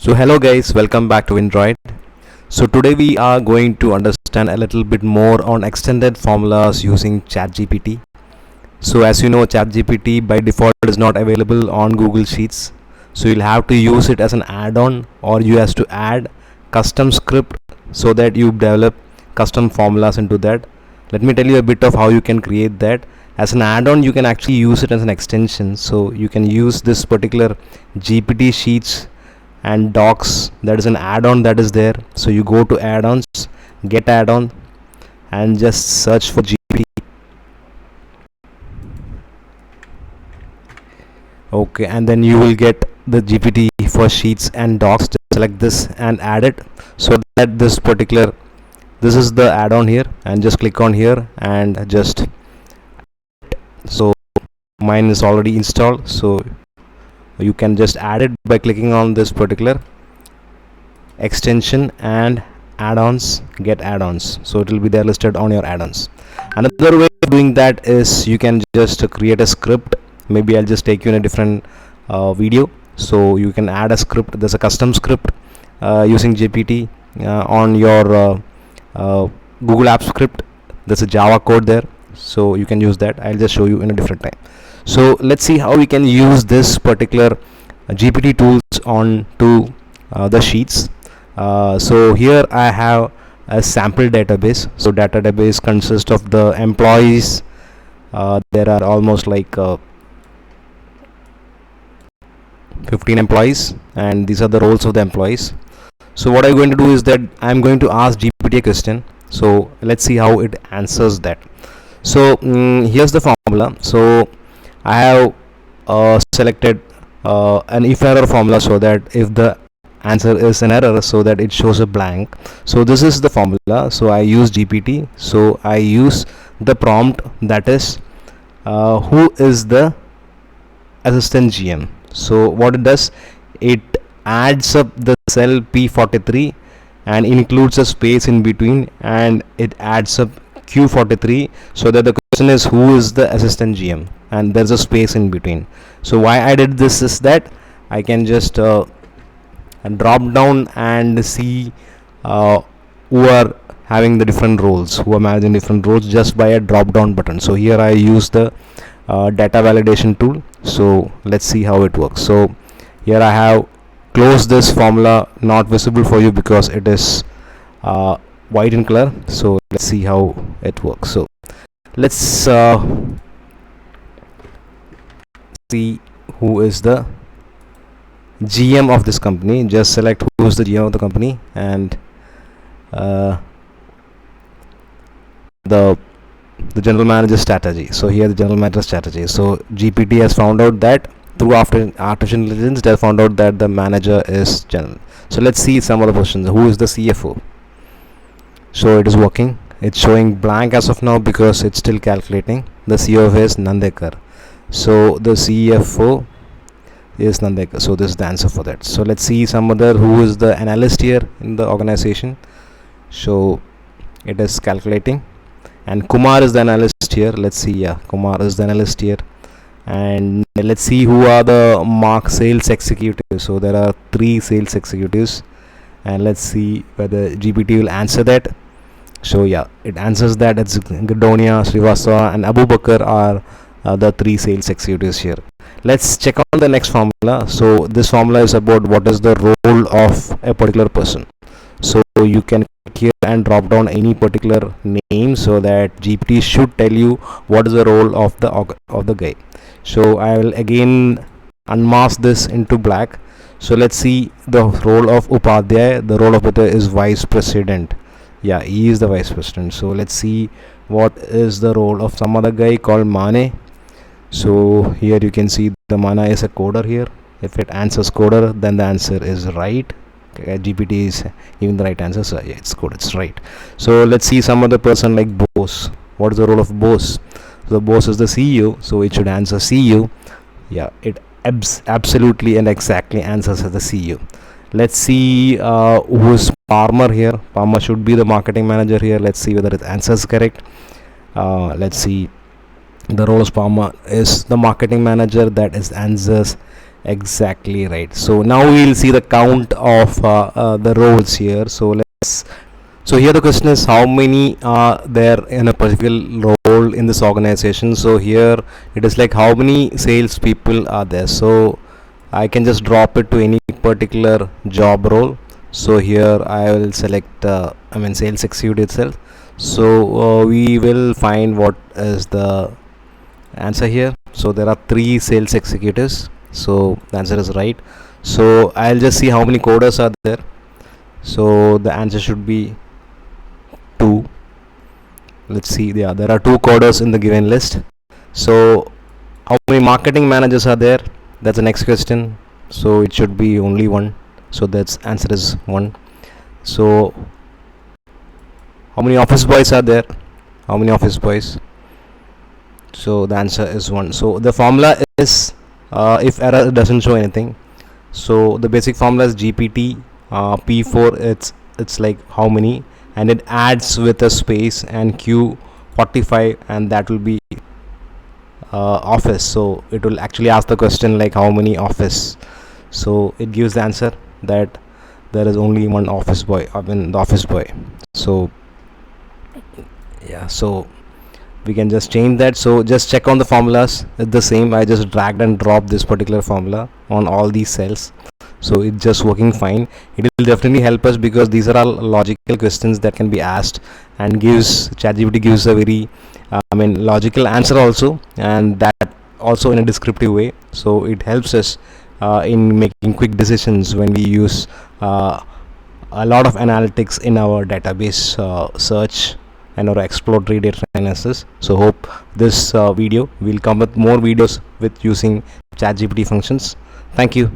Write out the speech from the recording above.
So hello guys, welcome back to Android. So today we are going to understand a little bit more on extended formulas using Chatgpt. So as you know, Chatgpt by default is not available on Google Sheets. So you'll have to use it as an add-on, or you have to add custom script so that you develop custom formulas into that. Let me tell you a bit of how you can create that. As an add-on, you can actually use it as an extension. So you can use this particular GPT Sheets and docs, that is an add-on that is there. So you go to add-ons, get add-on, and just search for GPT. Okay, and then you will get the GPT for sheets and docs. Just select this and add it, so that this is the add-on here, and just click on here and just, so mine is already installed, so you can just add it by clicking on this particular extension and add-ons, get add-ons. So it will be there listed on your add-ons. Another way of doing that is you can just create a script. Maybe I'll just take you in a different video. So you can add a script. There's a custom script using GPT on your Google Apps script. There's a Java code there, so you can use that. I'll just show you in a different time. So let's see how we can use this particular GPT tools on to the sheets. So here I have a sample database. So database consists of the employees. There are almost like 15 employees, and these are the roles of the employees. So what I'm going to do is that I'm going to ask GPT a question. So let's see how it answers that. So here's the formula. So I have selected an if error formula, so that if the answer is an error, so that it shows a blank. So this is the formula. So I use GPT. So I use the prompt, that is who is the assistant GM. So what it does, it adds up the cell P43 and includes a space in between, and it adds up Q43, so that the question is who is the assistant GM, and there's a space in between. So why I did this is that I can just drop down and see who are having the different roles, who are managing different roles, just by a drop down button. So here I use the data validation tool. So let's see how it works. So here I have closed this formula, not visible for you because it is white in color. So let's see how it works. So let's see who is the GM of this company. Just select who is the GM of the company, and the general manager strategy. So here the general manager strategy. So GPT has found out that through artificial intelligence, they have found out that the manager is general. So let's see some other questions. Who is the CFO? So it is working. It's showing blank as of now because it's still calculating. The CFO is Nandekar. So the CFO is Nandekar. So this is the answer for that. So let's see some other. Who is the analyst here in the organization? So it is calculating, and Kumar is the analyst here. Let's see. Yeah, Kumar is the analyst here. And let's see who are the sales executives. So there are 3 sales executives, and let's see whether GPT will answer that. So yeah, it answers that. It's Gadonia, Srivastava, and Abu Bakar are the 3 sales executives here. Let's check on the next formula. So this formula is about what is the role of a particular person. So you can click here and drop down any particular name, so that GPT should tell you what is the role of the guy. So I will again unmask this into black. So let's see the role of Upadhyay. The role of Upadhyay is vice president. Yeah, he is the vice president. So let's see what is the role of some other guy called Mane. So here you can see the Mana is a coder here. If it answers coder, then the answer is right. GPT is giving the right answer. So yeah, it's good, it's right. So let's see some other person like Bose. What is the role of Bose? So Bose is the CEO, so it should answer CEO. Yeah, it absolutely and exactly answers as the CEO. Let's see who is Palmer here. Palmer should be the marketing manager here. Let's see whether it answers correct. Let's see, the role of Palmer is the marketing manager. That is answers Exactly right. So now we'll see the count of the roles here. So let's. So here the question is how many are there in a particular role in this organization. So here it is like how many sales people are there. So I can just drop it to any particular job role. So here I will select sales execute itself. So we will find what is the answer here. So there are 3 sales executives, so the answer is right. So I'll just see how many coders are there. So the answer should be 2. Let's see, yeah, there are 2 coders in the given list. So how many marketing managers are there? That's the next question. So it should be only 1. So that's answer is 1. So how many office boys are there? How many office boys? So the answer is 1. So the formula is if error doesn't show anything. So the basic formula is GPT P4. It's like how many, and it adds with a space, and Q 45, and that will be office. So it will actually ask the question like how many office. So it gives the answer that there is only one office boy. The office boy. So yeah, so we can just change that. So just check on the formulas, it's the same. I just dragged and dropped this particular formula on all these cells, so it's just working fine. It will definitely help us because these are all logical questions that can be asked, and ChatGPT gives a very logical answer also, and that also in a descriptive way. So it helps us in making quick decisions when we use a lot of analytics in our database search and our exploratory data analysis. So hope this video will come with more videos with using ChatGPT functions. Thank you.